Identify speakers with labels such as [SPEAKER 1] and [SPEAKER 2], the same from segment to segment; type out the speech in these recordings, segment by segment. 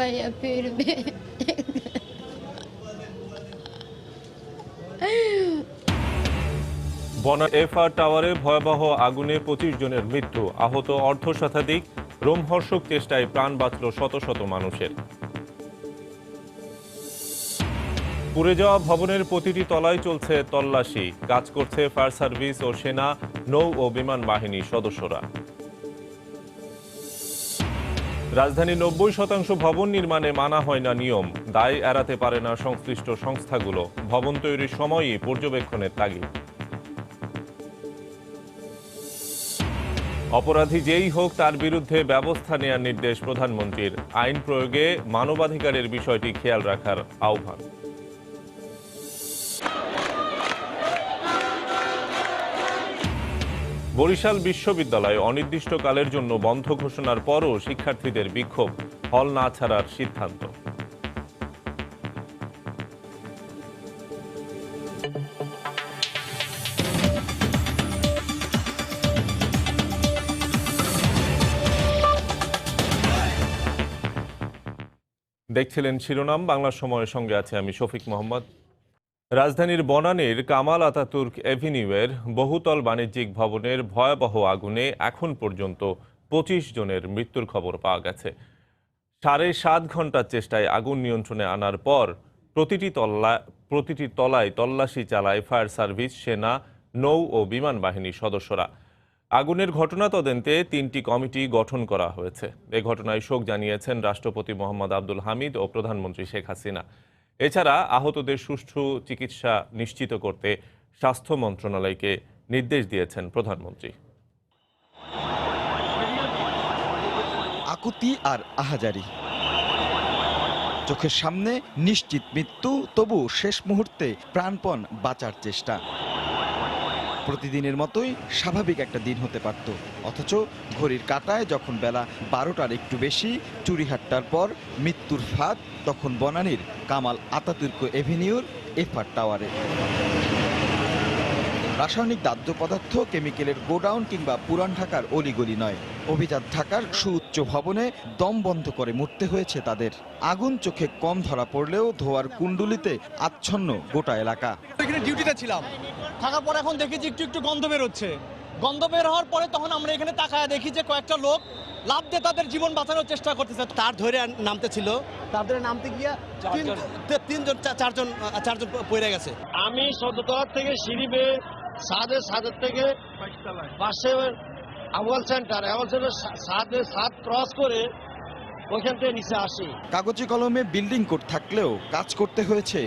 [SPEAKER 1] বাঁচাইয়া ফিরবে।
[SPEAKER 2] বনানী এফআর টাওয়ারে ভয়াবহ আগুনে 25 জনের মৃত্যু, আহত অর্ধশতাধিক। রোমহর্ষক চেষ্টায় প্রাণ বাঁচল শত শত মানুষের। পুড়ে যাওয়া ভবনের প্রতিটি তলায় চলছে তল্লাশি, কাজ করছে ফায়ার সার্ভিস ও সেনা, নৌ ও বিমান বাহিনীর সদস্যরা। রাজধানীর 90% ভবন নির্মাণে মানা হয় না নিয়ম, দায় এড়াতে পারে না সংশ্লিষ্ট সংস্থাগুলো। ভবন তৈরির সময়ই পর্যবেক্ষণের তাগিদ। অপরাধী যেই হোক তার বিরুদ্ধে ব্যবস্থা নেওয়ার নির্দেশ প্রধানমন্ত্রীর। আইন প্রয়োগে মানবাধিকারের বিষয়টি খেয়াল রাখার আহ্বান। বরিশাল বিশ্ববিদ্যালয় অনির্দিষ্টকালের জন্য বন্ধ ঘোষণার পরও শিক্ষার্থীদের বিক্ষোভ, হল না ছাড়ার সিদ্ধান্ত। দেখছিলেন শিরোনাম, বাংলা সময়ের সঙ্গে আছে আমি শফিক মোহাম্মদ। রাজধানীর বনানীর কামাল আতাতুর্ক এভিনিউয়ের বহুতল বাণিজ্যিক ভবনের ভয়াবহ আগুনে এখন পর্যন্ত 25 জনের মৃত্যুর খবর পাওয়া গেছে। 7.5 ঘন্টার চেষ্টায় আগুন নিয়ন্ত্রণে আনার পর প্রতিটি তলায় তল্লাশি চালায় ফায়ার সার্ভিস, সেনা, নৌ ও বিমান বাহিনীর সদস্যরা। আগুনের ঘটনা তদন্তে 3টি কমিটি গঠন করা হয়েছে। এ ঘটনায় শোক জানিয়েছেন রাষ্ট্রপতি মোহাম্মদ আব্দুল হামিদ ও প্রধানমন্ত্রী শেখ হাসিনা। এছাড়া আহতদের সুষ্ঠু চিকিৎসা নিশ্চিত করতে স্বাস্থ্য মন্ত্রণালয়কে নির্দেশ দিয়েছেন প্রধানমন্ত্রী।
[SPEAKER 3] আকুতি আর আহাজারি, চোখের সামনে নিশ্চিত মৃত্যু, তবু শেষ মুহূর্তে প্রাণপণ বাঁচার চেষ্টা। প্রতিদিনের মতোই স্বাভাবিক একটা দিন হতে পারত, অথচ ঘড়ির কাঁটায় যখন বেলা 12টার একটু বেশি, চুরিহাট্টার পর মৃত্যুর ফাঁদ তখন বনানীর কামাল আতাতুর্ক এভিনিউর এফআর টাওয়ারে। রাসায়নিক দাহ্য পদার্থ, কেমিক্যালের গোডাউন কিংবা পুরান ঢাকার অলিগলি নয়, অভিজাত ঢাকার সুউচ্চ ভবনে দম বন্ধ করে মরতে হয়েছে তাদের। আগুন চোখে কম ধরা পড়লেও ধোয়ার কুণ্ডুলিতে আচ্ছন্ন গোটা এলাকা।
[SPEAKER 4] এখানে ডিউটিতে ছিলাম, থাকার পর এখন দেখি যে একটু একটু গন্ধ বের হচ্ছে। গন্ধ বের হওয়ার পরে তখন আমরা এখানে তাকায় দেখি যে কয়েকটা লোক লাফ দিয়ে তাদের জীবন বাঁচানোর চেষ্টা করতেছে। তার ধরে নামতে ছিল, তার ধরে নামতে গিয়া চারজন পড়ে গেছে।
[SPEAKER 5] আমি ১৪তলা থেকে সিঁড়ি বেয়ে সাদের থেকে পাশে আওয়াল সেন্টার সাদ ক্রস করে ওইখান থেকে নিচে আসি।
[SPEAKER 3] কাগজে কলমে বিল্ডিং কোড থাকলেও কাজ করতে হয়েছে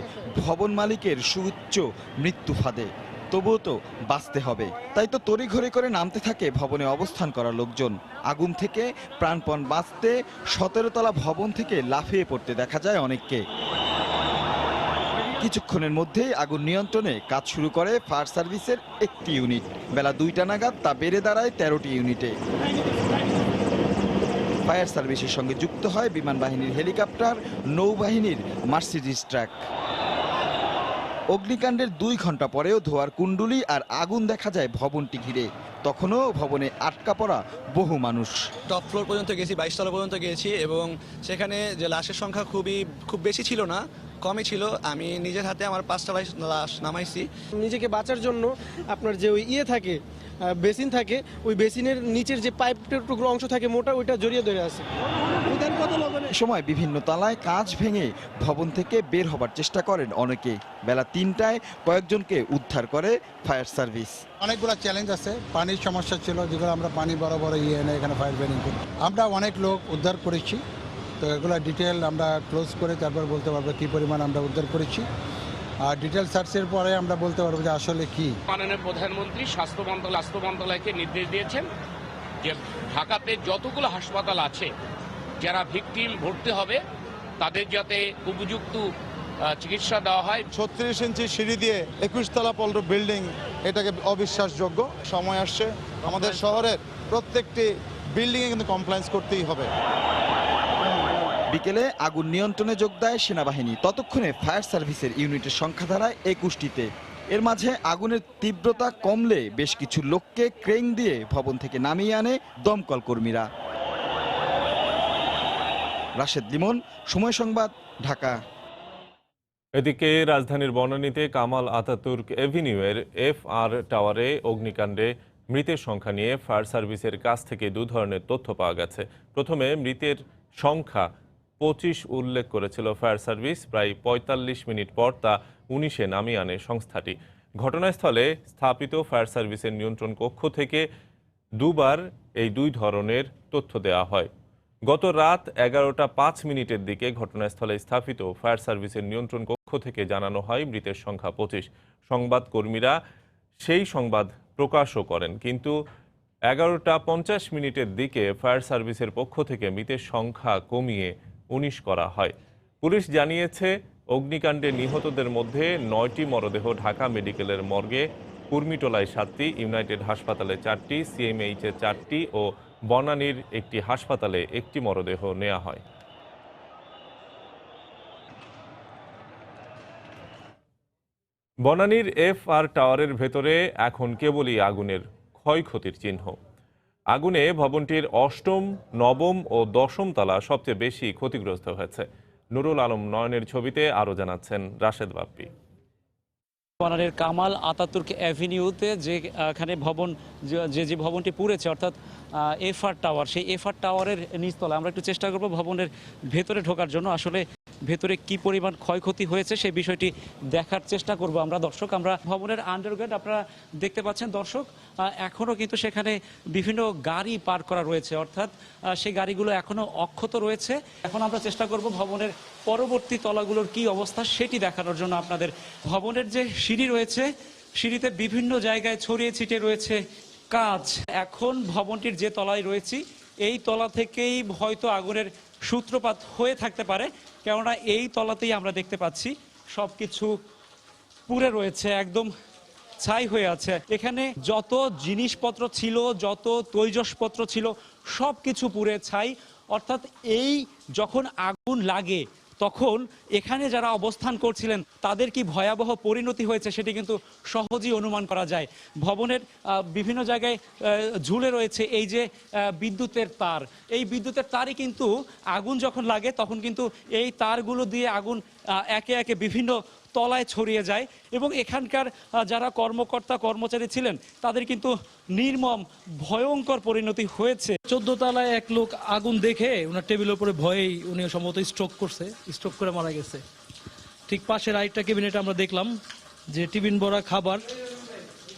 [SPEAKER 3] ভবন মালিকের সুউচ্চ মৃত্যু ফাঁদে। তবুও তো বাঁচতে হবে, তাই তো তড়িঘড়ি করে নামতে থাকে ভবনে অবস্থান করা লোকজন। আগুন থেকে প্রাণপণ বাঁচতে 17 তলা ভবন থেকে লাফিয়ে পড়তে দেখা যায় অনেককে। কিছুক্ষণের মধ্যেই আগুন নিয়ন্ত্রণে কাজ শুরু করে ফায়ার সার্ভিসের একটি ইউনিট। বেলা 2টা নাগাদ তা বেড়ে দাঁড়ায় 13টি ইউনিটে। ফায়ার সার্ভিসের সঙ্গে যুক্ত হয় বিমান বাহিনীর হেলিকপ্টার, নৌবাহিনীর মার্সিডিজ ট্রাক। অগ্নিকাণ্ডের 2 ঘন্টা পরেও ধোয়ার কুণ্ডুলি আর আগুন দেখা যায় ভবনটি ঘিরে। তখনও ভবনে আটকা পড়া বহু মানুষ।
[SPEAKER 4] টপ ফ্লোর পর্যন্ত গেছি, 22 তলা পর্যন্ত গিয়েছি, এবং সেখানে যে লাশের সংখ্যা খুব বেশি ছিল না, কমই ছিল। আমি নিজের হাতে আমার 5টা লাশ নামাইছি।
[SPEAKER 6] নিজেকে বাঁচার জন্য আপনার যে ওই থাকে বেসিন থাকে, ওই বেসিনের নিচের যে পাইপের টুকরো অংশ থাকে মোটা, ওইটা জড়িয়ে ধরে আছে।
[SPEAKER 3] এ সময় বিভিন্ন তলায় কাঁচ ভেঙে ভবন থেকে বের হবার চেষ্টা করেন অনেকে। বেলা 3টায় কয়েকজনকে উদ্ধার করে ফায়ার সার্ভিস।
[SPEAKER 7] অনেকগুলো চ্যালেঞ্জ আছে, পানির সমস্যা ছিল, যেগুলো আমরা পানি বড় বড় এনে এখানে ফায়ার ব্রিগেড করি। আমরা অনেক লোক উদ্ধার করেছি, তো এগুলো ডিটেল আমরা ক্লোজ করে তারপর বলতে পারবো কী পরিমাণ আমরা উদ্ধার করেছি, আর ডিটেল সার্চের পরে আমরা বলতে পারবো যে আসলে কি।
[SPEAKER 8] মাননীয় প্রধানমন্ত্রী স্বাস্থ্য মন্ত্রণালয়কে নির্দেশ দিয়েছেন যে ঢাকাতে যতগুলো হাসপাতাল আছে, যারা ভিকটিম ভর্তি হবে তাদের যাতে উপযুক্ত চিকিৎসা দেওয়া হয়।
[SPEAKER 7] 36 ইঞ্চি সিঁড়ি দিয়ে 21 তলা পল্ট বিল্ডিং, এটাকে অবিশ্বাসযোগ্য। সময় আসছে আমাদের শহরের প্রত্যেকটি বিল্ডিংয়ে কিন্তু কমপ্লায়েন্স করতেই হবে।
[SPEAKER 3] বিকেলে আগুন নিয়ন্ত্রণে যোগ দেয় সেনাবাহিনী। ততক্ষণে ফায়ার সার্ভিসের ইউনিটের সংখ্যা দাঁড়ায় 21টিতে। এর মাঝে আগুনের তীব্রতা কমলে বেশ কিছু লোককে ক্রেন দিয়ে ভবন থেকে নামিয়ে আনে দমকল কর্মীরা। রাশেদ লিমন, সময় সংবাদ, ঢাকা।
[SPEAKER 2] এদিকে রাজধানীর বনানীতে কামাল আতাতুর্ক এভিনিউয়ের FR টাওয়ারে অগ্নিকাণ্ডে মৃতের সংখ্যা নিয়ে ফায়ার সার্ভিসের কাছ থেকে দু ধরনের তথ্য পাওয়া গেছে। প্রথমে মৃতের সংখ্যা 25 উল্লেখ করেছিল ফায়ার সার্ভিস। প্রায় 45 মিনিট পর তা 19-এ নামিয়ে আনে সংস্থাটি। ঘটনাস্থলে স্থাপিত ফায়ার সার্ভিসের নিয়ন্ত্রণ কক্ষ থেকে দুবার এই দুই ধরনের তথ্য দেওয়া হয়। গত রাত 11টা 5 মিনিটের দিকে ঘটনাস্থলে স্থাপিত ফায়ার সার্ভিসের নিয়ন্ত্রণ কক্ষ থেকে জানানো হয় মৃতের সংখ্যা 25। সংবাদকর্মীরা সেই সংবাদ প্রকাশও করেন, কিন্তু 11টা 50 মিনিটের দিকে ফায়ার সার্ভিসের পক্ষ থেকে মৃতের সংখ্যা কমিয়ে 19 করা হয়। পুলিশ জানিয়েছে অগ্নিকাণ্ডে নিহতদের মধ্যে 9টি মরদেহ ঢাকা মেডিকেলের মর্গে, কুর্মিটোলায় 7টি, ইউনাইটেড হাসপাতালে 4টি, CMH-এ 4টি ও বনানীর একটি হাসপাতালে একটি মরদেহ নেওয়া হয়। বনানীর FR টাওয়ারের ভেতরে এখন কেবলই আগুনের ক্ষয়ক্ষতির চিহ্ন। আগুনে ভবনটির 8ম, 9ম ও 10ম তলা সবচেয়ে বেশি ক্ষতিগ্রস্ত হয়েছে। নুরুল আলম নয়নের ছবিতে আরও জানাচ্ছেন রাশেদ বাপ্পি।
[SPEAKER 1] বনানীর কামাল আতাতুর্ক অ্যাভিনিউতে যে এখানে ভবন যে ভবনটি পুড়েছে, অর্থাৎ FR টাওয়ার, সেই FR টাওয়ারের নিচতলা আমরা একটু চেষ্টা করব ভবনের ভেতরে ঢোকার জন্য। আসলে ভেতরে কি পরিমাণ ক্ষয়ক্ষতি হয়েছে সেই বিষয়টি দেখার চেষ্টা করব আমরা। দর্শক, আমরা ভবনের আন্ডারগ্রাউন্ড আপনারা দেখতে পাচ্ছেন দর্শক, এখনও কিন্তু সেখানে বিভিন্ন গাড়ি পার্ক করা রয়েছে, অর্থাৎ সেই গাড়িগুলো এখনও অক্ষত রয়েছে। এখন আমরা চেষ্টা করব ভবনের পরবর্তী তলাগুলোর কি অবস্থা সেটি দেখানোর জন্য আপনাদের। ভবনের যে সিঁড়ি রয়েছে, সিঁড়িতে বিভিন্ন জায়গায় ছড়িয়ে ছিটিয়ে রয়েছে কাজ। এখন ভবনটির যে তলায় রয়েছি এই তলা থেকেই হয়তো আগুনের সূত্রপাত হয়ে থাকতে পারে, কেননা এই তলাতেই আমরা দেখতে পাচ্ছি সবকিছু পুড়ে রয়েছে, একদম ছাই হয়ে আছে। এখানে যত জিনিসপত্র ছিল, যত তৈজসপত্র ছিল, সব কিছু পুড়ে ছাই। অর্থাৎ এই যখন আগুন লাগে তখন এখানে যারা অবস্থান করছিলেন তাদের কি ভয়াবহ পরিণতি হয়েছে সেটি কিন্তু সহজেই অনুমান করা যায়। ভবনের বিভিন্ন জায়গায় ঝুলে রয়েছে এই যে বিদ্যুতের তার, এই বিদ্যুতের তারই কিন্তু আগুন যখন লাগে তখন কিন্তু এই তারগুলো দিয়ে আগুন একে একে বিভিন্ন তলায় ছড়িয়ে যায় এবং এখানকার যারা কর্মকর্তা কর্মচারী ছিলেন তাদের কিন্তু নির্মম ভয়ঙ্কর পরিণতি হয়েছে।
[SPEAKER 9] 14 তলায় এক লোক আগুন দেখে ওনার টেবিলের উপরে ভয়েই উনি সম্ভবত স্ট্রোক করছে, স্ট্রোক করে মারা গেছে। ঠিক পাশের আরেকটা ক্যাবিনেটে আমরা দেখলাম যে টিফিন ভরা খাবার,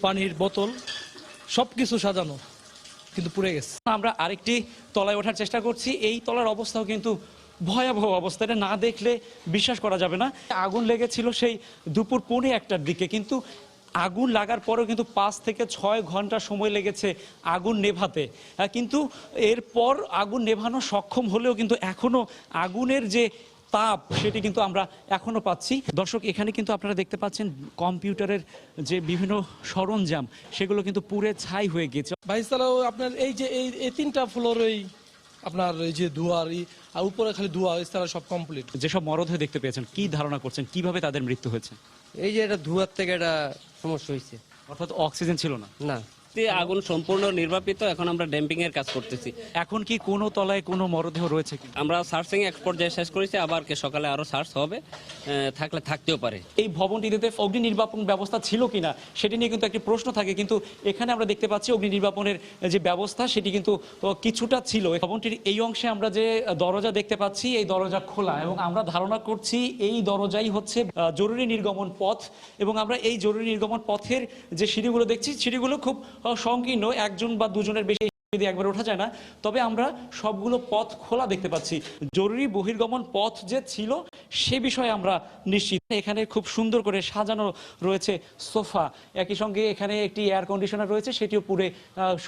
[SPEAKER 9] পানির বোতল সবকিছু সাজানো, কিন্তু পুড়ে গেছে।
[SPEAKER 1] আমরা আরেকটি তলায় ওঠার চেষ্টা করছি। এই তলার অবস্থাও কিন্তু ভয়াবহ অবস্থা, এটা না দেখলে বিশ্বাস করা যাবে না। আগুন লেগেছিল সেই দুপুর 1:15টার দিকে, কিন্তু আগুন লাগার পরেও কিন্তু 5 থেকে 6 ঘন্টা সময় লেগেছে আগুন নেভাতে। কিন্তু এরপর আগুন নেভানো সক্ষম হলেও কিন্তু এখনো আগুনের যে তাপ সেটি কিন্তু আমরা এখনো পাচ্ছি। দর্শক, এখানে কিন্তু আপনারা দেখতে পাচ্ছেন কম্পিউটারের যে বিভিন্ন সরঞ্জাম সেগুলো কিন্তু পুড়ে ছাই হয়ে গেছে।
[SPEAKER 9] ভাইসালাও আপনার এই যে এই 3টা ফ্লোরেই আপনার এই যে দুয়ার আর উপরে খালি ধোঁয়া, এছাড়া সব কমপ্লিট।
[SPEAKER 1] যেসব মরদেহ দেখতে পেয়েছেন কি ধারণা করছেন কিভাবে তাদের মৃত্যু হয়েছে?
[SPEAKER 10] এই যে এটা ধোঁয়ার থেকে এটা সমস্যা হয়েছে,
[SPEAKER 1] অর্থাৎ অক্সিজেন ছিল না।
[SPEAKER 10] না আগুন সম্পূর্ণ নির্বাপিত। এখন আমরা ড্যাম্পিং এর কাজ করতেছি।
[SPEAKER 1] এখন কি কোনো তলায় কোনো মরদেহ রয়েছে কি?
[SPEAKER 10] আমরা সার্চিং এক পর্যায়ে শেষ করেছি, আবার সকালে আরো সার্চ হবে, থাকলে থাকতেও পারে।
[SPEAKER 1] এই ভবনটিতে অগ্নি নির্বাপন ব্যবস্থা ছিল কিনা সেটি নিয়ে কিন্তু একটি প্রশ্ন থাকে, কিন্তু এখানে আমরা দেখতে পাচ্ছি অগ্নি নির্বাপনের যে ব্যবস্থা সেটি কিন্তু কিছুটা ছিল। ভবনটির এই অংশে আমরা যে দরজা দেখতে পাচ্ছি এই দরজা খোলা এবং আমরা ধারণা করছি এই দরজাই হচ্ছে জরুরি নির্গমন পথ। এবং আমরা এই জরুরি নির্গমন পথের যে সিঁড়িগুলো দেখছি সেগুলো খুব সংকীর্ণ, একজন বা দুজনের বেশি একবার ওঠা যায় না, তবে আমরা সবগুলো পথ খোলা দেখতে পাচ্ছি। জরুরি বহির্গমন পথ যে ছিল সে বিষয়ে আমরা নিশ্চিত। এখানে খুব সুন্দর করে সাজানো রয়েছে সোফা, একই সঙ্গে এখানে একটি এয়ার কন্ডিশনার রয়েছে সেটিও পুরে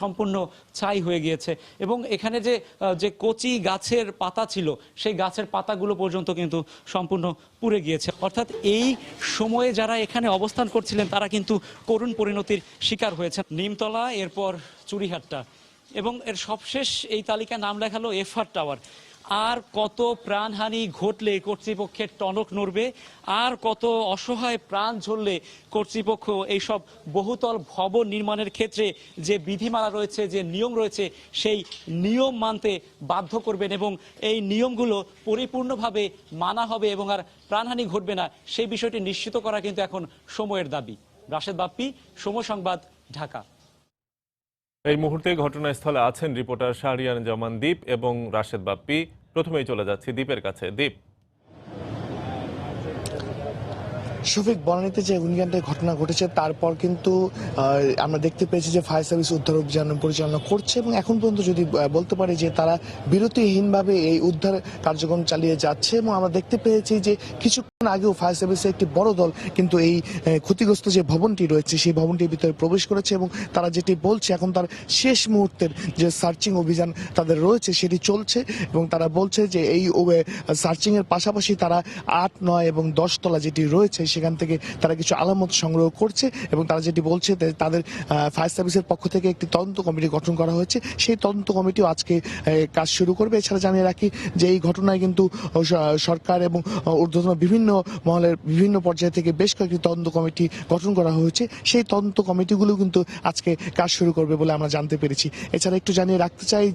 [SPEAKER 1] সম্পূর্ণ ছাই হয়ে গিয়েছে এবং এখানে যে কচি গাছের পাতা ছিল সেই গাছের পাতাগুলো পর্যন্ত কিন্তু সম্পূর্ণ পুড়ে গিয়েছে। অর্থাৎ এই সময়ে যারা এখানে অবস্থান করছিলেন তারা কিন্তু করুণ পরিণতির শিকার হয়েছে। নিমতলা, এরপর চুড়িহাট্টা এবং এর সবশেষ এই তালিকায় নাম লেখালো FR টাওয়ার। আর কত প্রাণহানি ঘটলে কর্তৃপক্ষের টনক নড়বে, আর কত অসহায় প্রাণ ঝরলে কর্তৃপক্ষ এইসব বহুতল ভবন নির্মাণের ক্ষেত্রে যে বিধিমালা রয়েছে, যে নিয়ম রয়েছে, সেই নিয়ম মানতে বাধ্য করবেন এবং এই নিয়মগুলো পরিপূর্ণভাবে মানা হবে এবং আর প্রাণহানি ঘটবে না, সেই বিষয়টি নিশ্চিত করা কিন্তু এখন সময়ের দাবি। রাশেদ বাপ্পি, সময় সংবাদ, ঢাকা।
[SPEAKER 2] এই মুহূর্তে ঘটনাস্থলে আছেন রিপোর্টার শাহরিয়ার জামান দীপ এবং রাশেদ বাপ্পি। প্রথমেই চলে যাচ্ছি দীপের কাছে। দীপ,
[SPEAKER 11] শফিক, বনানীতে যে অগ্নিকাণ্ডের ঘটনা ঘটেছে তারপর কিন্তু আমরা দেখতে পেয়েছি যে ফায়ার সার্ভিস উদ্ধার অভিযান পরিচালনা করছে এবং এখন পর্যন্ত যদি বলতে পারি যে তারা বিরতিহীনভাবে এই উদ্ধার কার্যক্রম চালিয়ে যাচ্ছে এবং আমরা দেখতে পেয়েছি যে কিছুক্ষণ আগেও ফায়ার সার্ভিসের একটি বড় দল কিন্তু এই ক্ষতিগ্রস্ত যে ভবনটি রয়েছে সেই ভবনটির ভিতরে প্রবেশ করেছে এবং তারা যেটি বলছে এখন তার শেষ মুহূর্তের যে সার্চিং অভিযান তাদের রয়েছে সেটি চলছে এবং তারা বলছে যে এই সার্চিং এর পাশাপাশি তারা 8, 9 এবং 10 তলা যেটি রয়েছে সেখান থেকে তারা কিছু আলামত সংগ্রহ করছে এবং তারা যেটি বলছে তাদের ফায়ার সার্ভিসের পক্ষ থেকে একটি তদন্ত কমিটি গঠন করা হয়েছে, সেই তদন্ত কমিটিও আজকে কাজ শুরু করবে। এছাড়া জানিয়ে রাখি যে এই ঘটনায় কিন্তু সরকার এবং ঊর্ধ্বতন বিভিন্ন মহলের বিভিন্ন পর্যায় থেকে বেশ কয়েকটি তদন্ত কমিটি গঠন করা হয়েছে, সেই তদন্ত কমিটিগুলো কিন্তু আজকে কাজ শুরু করবে বলে আমরা জানতে পেরেছি। এছাড়া একটু জানিয়ে রাখতে চাই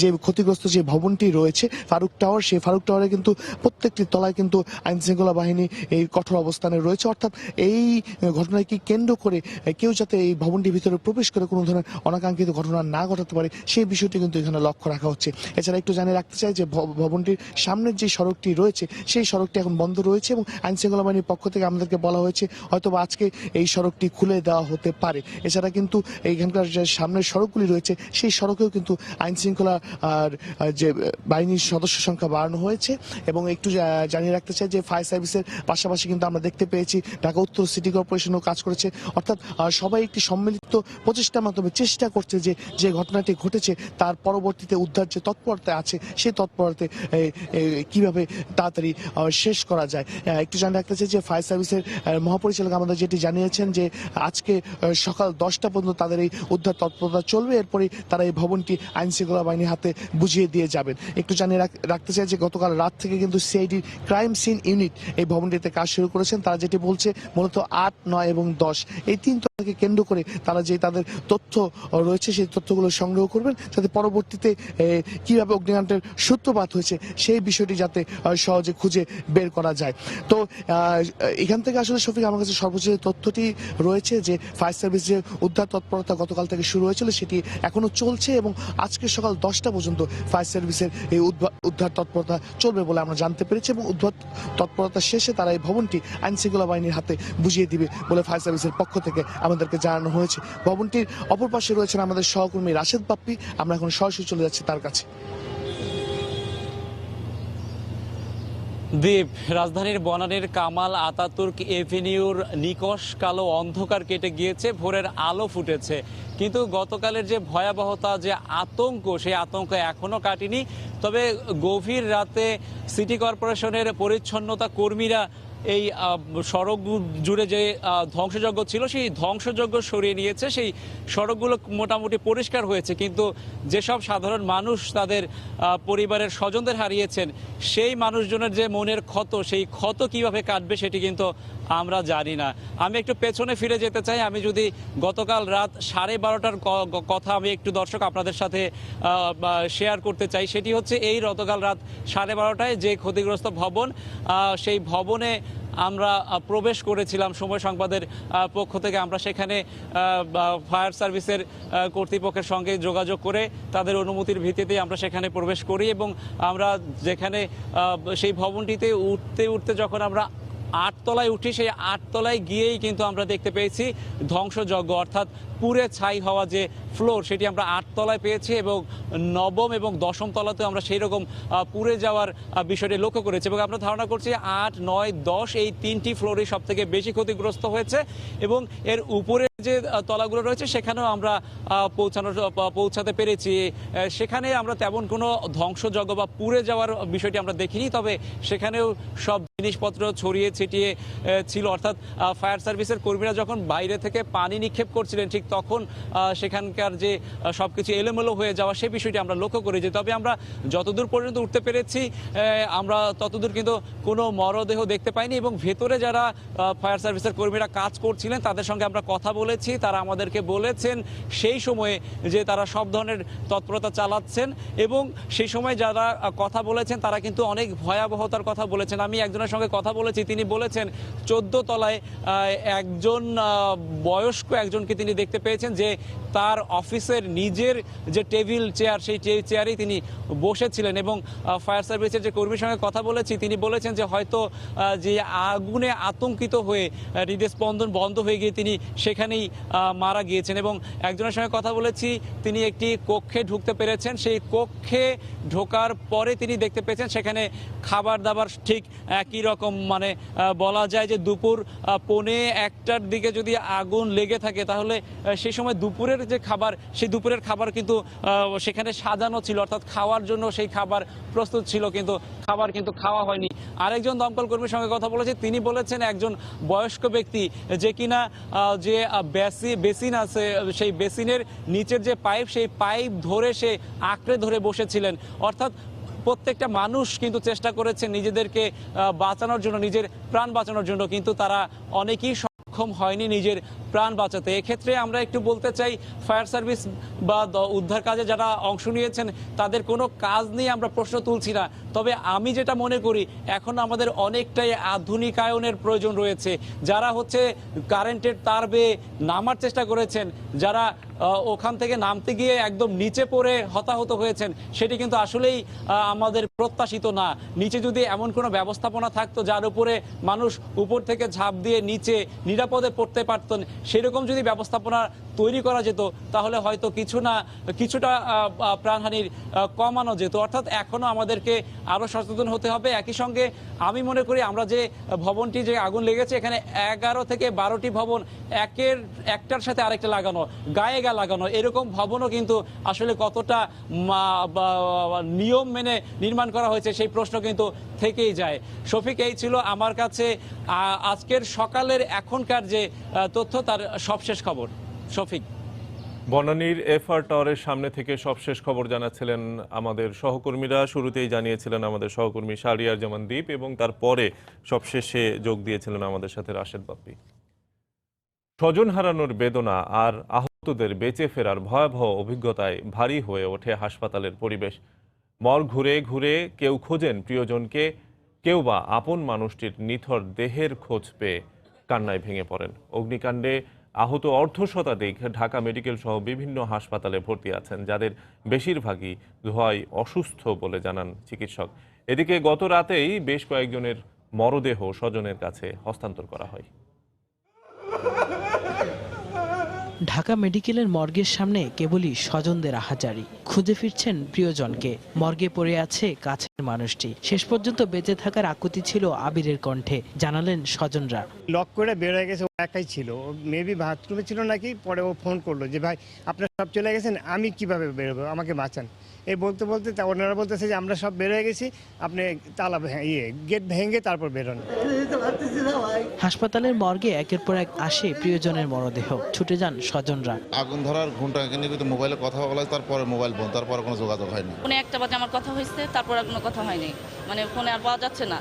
[SPEAKER 11] যে ক্ষতিগ্রস্ত যে ভবনটি রয়েছে ফারুক টাওয়ার, সেই ফারুক টাওয়ারে কিন্তু প্রত্যেকটি তলায় কিন্তু আইন শৃঙ্খলা বাহিনী এই কঠোর অবস্থানে রয়েছে, অর্থাৎ এই ঘটনাকে কেন্দ্র করে কেউ যাতে এই ভবনটির ভিতরে প্রবেশ করে কোনো ধরনের অনাকাঙ্ক্ষিত ঘটনা না ঘটাতে পারে সেই বিষয়টি কিন্তু এখানে লক্ষ্য রাখা হচ্ছে। এছাড়া একটু জানিয়ে রাখতে চাই যে ভবনটির সামনের যে সড়কটি রয়েছে সেই সড়কটি এখন বন্ধ রয়েছে এবং আইন শৃঙ্খলা বাহিনীর পক্ষ থেকে আমাদেরকে বলা হয়েছে হয়তোবা আজকে এই সড়কটি খুলে দেওয়া হতে পারে। এছাড়া কিন্তু এইখানকার যে সামনের সড়কগুলি রয়েছে সেই সড়কেও কিন্তু আইন শৃঙ্খলা যে বাহিনীর সদস্য সংখ্যা বাড়ানো হয়েছে এবং একটু জানিয়ে রাখতে চাই যে ফায়ার সার্ভিসের পাশাপাশি কিন্তু আমরা দেখতে পেয়েছি ঢাকা উত্তর সিটি কর্পোরেশনও কাজ করেছে, অর্থাৎ সবাই একটি সম্মিলিত প্রচেষ্টার মাধ্যমে চেষ্টা করছে যে ঘটনাটি ঘটেছে তার পরবর্তীতে উদ্ধার যে তৎপরতা আছে সেই তৎপরতাতে কিভাবে তাড়াতাড়ি শেষ করা যায়। একটু জানিয়ে রাখতে চাই যে ফায়ার সার্ভিসের মহাপরিচালক আমাদের যেটি জানিয়েছেন যে আজকে সকাল 10টা পর্যন্ত তাদের এই উদ্ধার তৎপরতা চলবে, এরপরে তারা এই ভবনটি আইন শৃঙ্খলা বাহিনীর হাতে বুঝিয়ে দিয়ে যাবেন। একটু জানিয়ে রাখতে চাই যে গতকাল রাত থেকে কিন্তু সিআইডির ক্রাইম সিন ইউনিট এই ভবনটিতে কাজ শুরু করেছেন। তারা যেটি বলছে মূলত 8, 9 এবং 10 এই 3 তলাকে কেন্দ্র করে তারা যে তাদের তথ্য রয়েছে সেই তথ্যগুলো সংগ্রহ করবেন যাতে পরবর্তীতে কিভাবে অগ্নিকাণ্ডের সূত্রপাত হয়েছে সেই বিষয়টি যাতে সহজে খুঁজে বের করা যায়। তো এখান থেকে আসলে শফিক আমার কাছে সর্বোচ্চ তথ্যটি রয়েছে যে ফায়ার সার্ভিস যে উদ্ধার তৎপরতা গতকাল থেকে শুরু হয়েছিল সেটি এখনো চলছে এবং আজকে সকাল 10টা পর্যন্ত ফায়ার সার্ভিসের এই উদ্ধার তৎপরতা চলবে বলে আমরা জানতে পেরেছি এবং উদ্ধার তৎপরতা শেষে তারা এই ভবনটি আইন শৃঙ্খলা বাহিনীর হাতে বুঝিয়ে দিবে বলে ফায়ার সার্ভিসের পক্ষ থেকে আমাদেরকে জানানো হয়েছে। ভবনটির অপর পাশে রয়েছেন আমাদের সহকর্মী রাশেদ বাপ্পি, আমরা এখন সরাসরি চলে যাচ্ছি তার কাছে।
[SPEAKER 1] দ্বীপ, রাজধানীর বনানীর কামাল আতাতুর্ক এভিনিউর নিকশ কালো অন্ধকার কেটে গিয়েছে, ভোরের আলো ফুটেছে, কিন্তু গতকালের যে ভয়াবহতা, যে আতঙ্ক, সেই আতঙ্ক এখনো কাটেনি। তবে গভীর রাতে সিটি কর্পোরেশনের পরিচ্ছন্নতা কর্মীরা এই সড়ক জুড়ে যে ধ্বংসযজ্ঞ ছিল সেই ধ্বংসযজ্ঞ সরিয়ে নিয়েছে, সেই সড়কগুলো মোটামুটি পরিষ্কার হয়েছে, কিন্তু যেসব সাধারণ মানুষ তাদের পরিবারের স্বজনদের হারিয়েছেন সেই মানুষজনের যে মনের ক্ষত, সেই ক্ষত কিভাবে কাটবে সেটি কিন্তু আমরা জানি না। আমি একটু পেছনে ফিরে যেতে চাই। আমি যদি গতকাল রাত 12:30টার কথা আমি একটু দর্শক আপনাদের সাথে শেয়ার করতে চাই, সেটি হচ্ছে এই গতকাল রাত 12:30টায় যে ক্ষতিগ্রস্ত ভবন, সেই ভবনে আমরা প্রবেশ করেছিলাম সময় সংবাদের পক্ষ থেকে। আমরা সেখানে ফায়ার সার্ভিসের কর্তৃপক্ষের সঙ্গে যোগাযোগ করে তাদের অনুমতির ভিত্তিতে আমরা সেখানে প্রবেশ করি এবং আমরা যেখানে সেই ভবনটিতে উঠতে যখন আমরা 8 তলায় উঠি, সেই 8 তলায় গিয়েই কিন্তু আমরা দেখতে পেয়েছি ধ্বংসযজ্ঞ, অর্থাৎ পুড়ে ছাই হওয়া যে ফ্লোর সেটি আমরা 8 তলায় পেয়েছি এবং 9ম এবং 10ম তলাতেও আমরা সেই রকম পুড়ে যাওয়ার বিষয়টি লক্ষ্য করেছি এবং আমরা ধারণা করছি 8, 9, 10 এই 3টি ফ্লোরই সব থেকে বেশি ক্ষতিগ্রস্ত হয়েছে এবং এর উপরে যে তলাগুলো রয়েছে সেখানেও আমরা পৌঁছাতে পেরেছি। সেখানে আমরা তেমন কোনো ধ্বংসযজ্ঞ বা পুড়ে যাওয়ার বিষয়টি আমরা দেখিনি, তবে সেখানেও সব জিনিসপত্র ছড়িয়ে ছিটিয়ে ছিল, অর্থাৎ ফায়ার সার্ভিসের কর্মীরা যখন বাইরে থেকে পানি নিক্ষেপ করছিলেন ঠিক তখন সেখানকার যে সবকিছু এলোমেলো হয়ে যাওয়া সে বিষয়টি আমরা লক্ষ্য করেছি। তবে আমরা যতদূর পর্যন্ত উঠতে পেরেছি আমরা ততদূর কিন্তু কোনো মরদেহ দেখতে পাইনি, এবং ভেতরে যারা ফায়ার সার্ভিসের কর্মীরা কাজ করছিলেন তাদের সঙ্গে আমরা কথা বলেছি। তারা আমাদেরকে বলেছেন সেই সময়ে যে তারা সব ধরনের তৎপরতা চালাচ্ছেন, এবং সেই সময় যারা কথা বলেছেন তারা কিন্তু অনেক ভয়াবহতার কথা বলেছেন। আমি একজনের সঙ্গে কথা বলেছি, তিনি বলেছেন 14 তলায় একজন বয়স্ক একজনকে তিনি দেখতে পেয়েছেন যে তার অফিসের নিজের যে টেবিল চেয়ার সেই চেয়ারেই তিনি বসেছিলেন, এবং ফায়ার সার্ভিসের যে কর্মীর সঙ্গে কথা বলেছি তিনি বলেছেন যে হয়তো যে আগুনে আতঙ্কিত হয়ে হৃদস্পন্দন বন্ধ হয়ে গিয়ে তিনি সেখানেই মারা গিয়েছেন। এবং একজনের সঙ্গে কথা বলেছি, তিনি একটি কক্ষে ঢুকতে পেরেছেন, সেই কক্ষে ঢোকার পরে তিনি দেখতে পেয়েছেন সেখানে খাবার দাবার ঠিক একই রকম, মানে বলা যায় যে দুপুর 1:45টার দিকে যদি আগুন লেগে থাকে তাহলে সেই সময় দুপুরের যে খাবার সেই দুপুরের খাবার কিন্তু সেখানে সাজানো ছিল, অর্থাৎ খাওয়ার জন্য সেই খাবার প্রস্তুত ছিল, কিন্তু খাবার কিন্তু খাওয়া হয়নি। আরেকজন দমকল কর্মীর সঙ্গে কথা বলেছে, তিনি বলেছেন একজন বয়স্ক ব্যক্তি যে কিনা যে বেসিন আছে সেই বেসিনের নিচের যে পাইপ সেই পাইপ ধরে সে আঁকড়ে ধরে বসেছিলেন। অর্থাৎ প্রত্যেকটা মানুষ কিন্তু চেষ্টা করেছে নিজেদেরকে বাঁচানোর জন্য, নিজের প্রাণ বাঁচানোর জন্য, কিন্তু তারা অনেকেই সক্ষম হয়নি নিজের প্রাণ বাঁচাতে। এক্ষেত্রে আমরা একটু বলতে চাই ফায়ার সার্ভিস বা উদ্ধার কাজে যারা অংশ নিয়েছেন তাদের কোনো কাজ নিয়ে আমরা প্রশ্ন তুলছি না, তবে আমি যেটা মনে করি এখন আমাদের অনেকটাই আধুনিকায়নের প্রয়োজন রয়েছে। যারা হচ্ছে কারেন্টের তার বেয়ে নামার চেষ্টা করেছেন, যারা ওখান থেকে নামতে গিয়ে একদম নিচে পড়ে হতাহত হয়েছেন, সেটি কিন্তু আসলেই আমাদের প্রত্যাশিত না। নিচে যদি এমন কোনো ব্যবস্থাপনা থাকতো যার উপরে মানুষ উপর থেকে ঝাঁপ দিয়ে নিচে নিরাপদে পড়তে পারতেন, সেরকম যদি ব্যবস্থাপনা তৈরি করা যেত তাহলে হয়তো কিছুটা প্রাণহানির কমানো যেত। অর্থাৎ এখনো আমাদেরকে আরো সচেতন হতে হবে। একই সঙ্গে আমি মনে করি আমরা যে ভবনটি যে আগুন লেগেছে এখানে 11 থেকে 12টি ভবন একটার সাথে আরেকটা লাগানো, গায়ে গা লাগানো, এরকম ভবনও কিন্তু আসলে কতটা নিয়ম মেনে নির্মাণ করা হয়েছে সেই প্রশ্ন কিন্তু থেকেই যায়। শফিক, এই ছিল আমার কাছে আজকের সকালের এখনকার যে তথ্য তার সবশেষ খবর। শফিক।
[SPEAKER 2] বনানীর এফআর টাওয়ারের সামনে থেকে সবশেষ খবর জানাচ্ছিলেন আমাদের সহকর্মীরা। শুরুতেই জানিয়েছিলেন আমাদের সহকর্মী শাহরিয়ার জামান দ্বীপ, এবং তারপরে সবশেষে যোগ দিয়েছিলেন আমাদের সাথে রাশেদ বাপ্পি। স্বজন হারানোর বেদনা আর আহতদের বেঁচে ফেরার ভয়াবহ অভিজ্ঞতায় ভারী হয়ে ওঠে হাসপাতালের পরিবেশ। মর্গ ঘুরে ঘুরে কেউ খোঁজেন প্রিয়জনকে, কেউ বা আপন মানুষটির নিথর দেহের খোঁজ পেয়ে কান্নায় ভেঙে পড়েন। অগ্নিকাণ্ডে আহত অর্ধশতাধিক ঢাকা মেডিকেল সহ বিভিন্ন হাসপাতালে ভর্তি আছেন, যাদের বেশিরভাগই ধোঁয়ায় অসুস্থ বলে জানান চিকিৎসক। এদিকে গত রাতেই বেশ কয়েকজনের মরদেহ স্বজনের কাছে হস্তান্তর করা হয়।
[SPEAKER 12] ঢাকা মেডিকেলের মর্গের সামনে কেবলই স্বজনদের আহাজারি, খুঁজে ফিরছেন প্রিয়জনকে। মর্গে পড়ে আছে কাছের মানুষটি, শেষ পর্যন্ত বেঁচে থাকার আকুতি ছিল আবিরের কণ্ঠে, জানালেন স্বজনরা।
[SPEAKER 13] লক করে বের হয়ে গেছে, একাই ছিল, মেবি বাথরুমে ছিল নাকি, পরে ও ফোন করলো যে ভাই আপনারা সব চলে গেছেন, আমি কিভাবে বেরোবো, আমাকে বাঁচান। এই বলতে বলতে ওনারা বলতেছে যে আমরা সব বের হয়ে গেছি, আপনি তালা গেট ভেঙে তারপর বেরোন।
[SPEAKER 12] হাসপাতালের মর্গে একের পর এক আসে প্রিয়জনের মরদেহ, ছুটে যান স্বজনরা।
[SPEAKER 14] আগুন ধরার ঘন্টা কিন্তু মোবাইলে কথা বলা, তারপরে মোবাইল বন্ধ, তারপরে কোনো যোগাযোগ হয়নি।
[SPEAKER 15] ফোনে একটা বাজে আমার কথা হয়েছে, তারপর আর কোনো কথা হয়নি, মানে ফোনে আর পাওয়া যাচ্ছে না।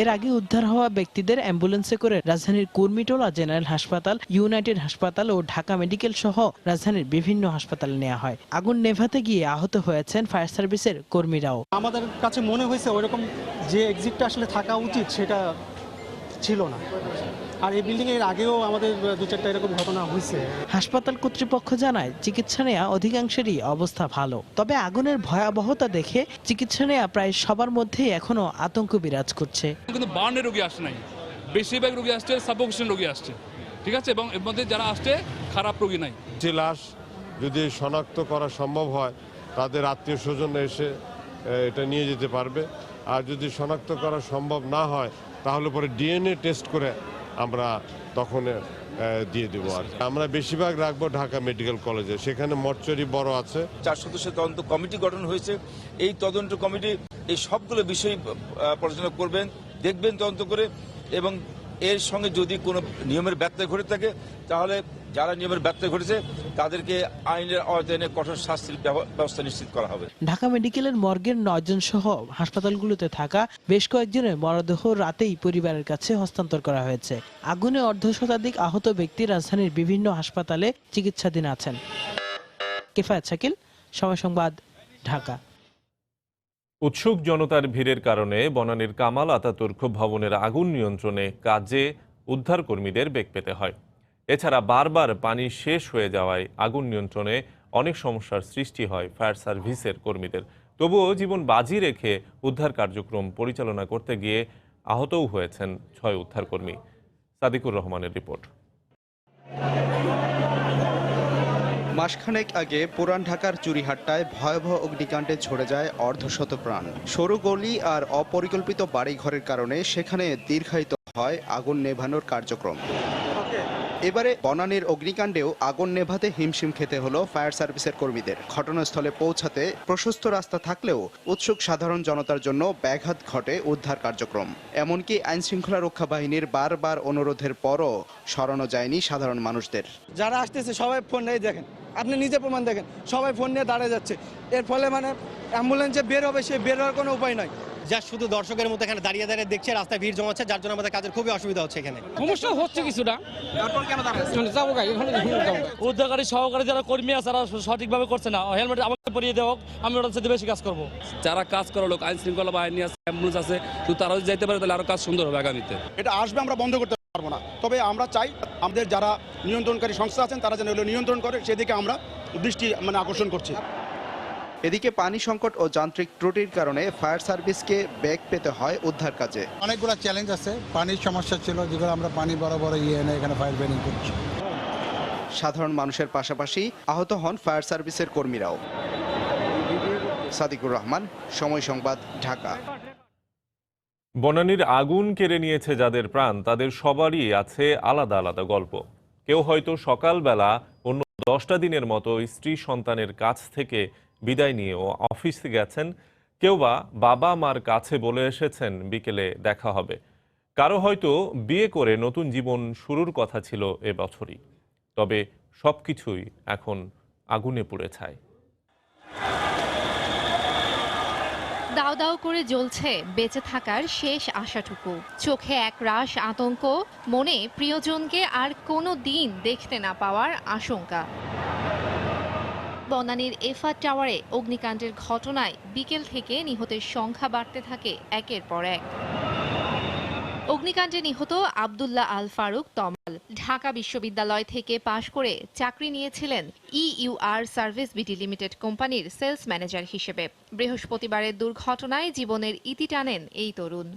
[SPEAKER 12] এর আগে উদ্ধার হওয়া ব্যক্তিদের অ্যাম্বুলেন্সে করে রাজধানীর কুর্মিটোলা জেনারেল হাসপাতাল, ইউনাইটেড হাসপাতাল ও ঢাকা মেডিকেল সহ রাজধানীর বিভিন্ন হাসপাতালে নেওয়া হয়। আগুন নেভাতে গিয়ে আহত হয়েছেন ফায়ার সার্ভিসের কর্মীরাও।
[SPEAKER 4] আমাদের কাছে মনে হয়েছে ওইরকম যে এক্সিটটা আসলে থাকা উচিত সেটা ছিল না, আর এই বিল্ডিং এর আগেও আমাদের 2-4টা এরকম ঘটনা হয়েছে।
[SPEAKER 12] হাসপাতাল কর্তৃপক্ষ জানায় চিকিৎসা নেওয়া অধিকাংশেরই অবস্থা ভালো, তবে আগুনের ভয়াবহতা দেখে চিকিৎসা নেওয়া প্রায় সবার মধ্যেই এখনো আতঙ্ক বিরাজ করছে।
[SPEAKER 16] কিন্তু বার্নের রোগী আসছে নাই, বেশিরভাগ রোগী আসছে সাফোকেশন রোগী আসছে, ঠিক আছে, এবং এর মধ্যে যারা আসছে খারাপ রোগী নাই।
[SPEAKER 17] যে লাশ যদি শনাক্ত করা সম্ভব হয় তাদের আত্মীয় স্বজন এসে এটা নিয়ে যেতে পারবে, আর যদি শনাক্ত করা সম্ভব না হয় তাহলে পরে ডিএনএ টেস্ট করে আমরা তখন দিয়ে দেবো। আর আমরা বেশিরভাগ রাখবো ঢাকা মেডিকেল কলেজে, সেখানে মর্চুয়ারি বড় আছে।
[SPEAKER 18] 4 সদস্যের তদন্ত কমিটি গঠন হয়েছে। এই তদন্ত কমিটি এই সবগুলো বিষয় পর্যালোচনা করবেন, দেখবেন তদন্ত করে, এবং এর সঙ্গে যদি কোনো নিয়মের ব্যত্যয় ঘটে থাকে তাহলে যারা নিয়মের ব্যত্যয় ঘটেছে তাদেরকে আইনের আওতায় কঠোর শাস্তির ব্যবস্থা নিশ্চিত করা হবে।
[SPEAKER 12] ঢাকা মেডিকেলের মর্গের 9 জন সহ হাসপাতালগুলোতে থাকা বেশ কয়েকজনের মরদেহ রাতেই পরিবারের কাছে হস্তান্তর করা হয়েছে। আগুনে অর্ধশতাধিক আহত ব্যক্তি রাজধানীর বিভিন্ন হাসপাতালে চিকিৎসাধীন আছেন। কিফায়েত শাকিল, সময় সংবাদ, ঢাকা।
[SPEAKER 2] উৎসুক জনতার ভিড়ের কারণে বনানীর কামাল আতাতুর্ক ভবনের আগুন নিয়ন্ত্রণে কাজে উদ্ধারকর্মীদের বেগ পেতে হয়। এছাড়া বারবার পানি শেষ হয়ে যাওয়ায় আগুন নিয়ন্ত্রণে অনেক সমস্যার সৃষ্টি হয় ফায়ার সার্ভিসের কর্মীদের। তবুও জীবন বাজি রেখে উদ্ধার কার্যক্রম পরিচালনা করতে গিয়ে আহতও হয়েছেন 6 উদ্ধারকর্মী। সাদিকুর রহমানের রিপোর্ট।
[SPEAKER 19] মাসখানেক আগে পুরান ঢাকার চুরিহাট্টায় ভয়াবহ অগ্নিকাণ্ডে ঝরে যায় অর্ধশত প্রাণ। সরু গলি আর অপরিকল্পিত বাড়িঘরের কারণে সেখানে দীর্ঘায়িত হয় আগুন নেভানোর কার্যক্রম। এবারে বনানীর অগ্নিকাণ্ডেও আগুন নেভাতে হিমশিম খেতে হলো ফায়ার সার্ভিসের কর্মীদের। ঘটনাস্থলে পৌঁছাতে প্রশস্ত রাস্তা থাকলেও উৎসুক সাধারণ জনতার জন্য ব্যাঘাত ঘটে উদ্ধার কার্যক্রম। এমনকি আইনশৃঙ্খলা রক্ষা বাহিনীর বারবার অনুরোধের পরও সরানো যায়নি সাধারণ মানুষদের।
[SPEAKER 6] যারা আসতেছে সবাই ফোন নিয়ে দেখেন, আপনি নিজে প্রমাণ দেখেন, সবাই ফোন নিয়ে দাঁড়িয়ে যাচ্ছে। এর ফলে অ্যাম্বুলেন্স যে বের হবে সে বের হওয়ার কোনো উপায় নাই।
[SPEAKER 4] যা শুধু দর্শকের মতো এখানে দাঁড়িয়ে দাঁড়িয়ে দেখছে, রাস্তায় ভিড় জমাচ্ছে, যার জন্য আমাদের কাজের খুবই অসুবিধা হচ্ছে। এখানে
[SPEAKER 9] সমস্যা হচ্ছে কিছুটা, উদ্ধারকারী সহকারী যারা কর্মী আছে তারা সঠিকভাবে করছে না। হেলমেট আমাকে পরিয়ে দেওয়া, আমি ওটার সাথে বেশি কাজ করবো। যারা কাজ করা লোক, আইন শৃঙ্খলা বাহিনী আছে, অ্যাম্বুলেন্স আছে, শুধু তারা যদি যাইতে পারে তাহলে আরো কাজ সুন্দর হবে আগামীতে।
[SPEAKER 20] এটা আসবে, আমরা বন্ধ করতে পারবো না, তবে আমরা চাই আমাদের যারা নিয়ন্ত্রণকারী সংস্থা আছেন তারা যেন এগুলো নিয়ন্ত্রণ করে, সেদিকে আমরা দৃষ্টি আকর্ষণ করছি।
[SPEAKER 19] এদিকে পানি সংকট ও যান্ত্রিক ত্রুটির কারণে ফায়ার সার্ভিসকে বেগ পেতে হয় উদ্ধার কাজে।
[SPEAKER 7] অনেকগুলো চ্যালেঞ্জ আছে, পানির সমস্যা ছিল, যেগুলো আমরা পানি বড় বড় এনে এখানে ফায়ার ব্রিগেড করছি।
[SPEAKER 19] সাধারণ মানুষের পাশাপাশি আহত হন ফায়ার সার্ভিসের কর্মীরাও। সাদিকুর রহমান, সময় সংবাদ, ঢাকা।
[SPEAKER 2] বনানীর আগুন কেড়ে নিয়েছে যাদের প্রাণ, তাদের সবারই আছে আলাদা আলাদা গল্প। কেউ হয়তো সকালবেলা অন্য 10টা দিনের মতো স্ত্রী সন্তানের কাছ থেকে বিদায় নিয়েও অফিসে গেছেন, কেউ বা বাবা মার কাছে বলে এসেছেন বিকেলে দেখা হবে। কারো হয়তো বিয়ে করে নতুন জীবন শুরুর কথা ছিল এ বছরই। তবে সবকিছুই এখন আগুনে পুড়ে ছাই।
[SPEAKER 21] দাও দাও করে জ্বলছে বেঁচে থাকার শেষ আশাটুকু। চোখে একরাশ আতঙ্ক, মনে প্রিয়জনকে আর কোনো দিন দেখতে না পাওয়ার আশঙ্কা। বনানীর এফআর টাওয়ারে অগ্নিকাণ্ডের ঘটনায় বিকেল থেকে নিহতের সংখ্যা বাড়তে থাকে একের পর এক। অগ্নিকাণ্ডে নিহত আব্দুল্লাহ আল ফারুক তমাল ঢাকা বিশ্ববিদ্যালয় থেকে পাশ করে চাকরি নিয়েছিলেন ইউআর সার্ভিস বিডি লিমিটেড কোম্পানির সেলস ম্যানেজার হিসেবে। বৃহস্পতিবারের দুর্ঘটনায় জীবনের ইতি টানেন এই তরুণ।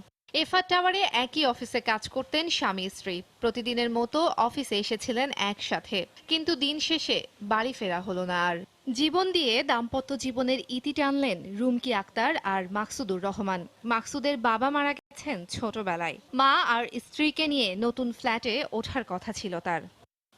[SPEAKER 21] এফআর টাওয়ারে একই অফিসে কাজ করতেন স্বামী স্ত্রী। প্রতিদিনের মতো অফিসে এসেছিলেন একসাথে, কিন্তু দিন শেষে বাড়ি ফেরা হলো না আর। জীবন দিয়ে দাম্পত্য জীবনের ইতি টানলেন রুমকি আক্তার আর মাকসুদুর রহমান। মাকসুদের বাবা মারা গেছেন ছোটবেলায়। মা আর স্ত্রীকে নিয়ে নতুন ফ্ল্যাটে ওঠার কথা ছিল তার।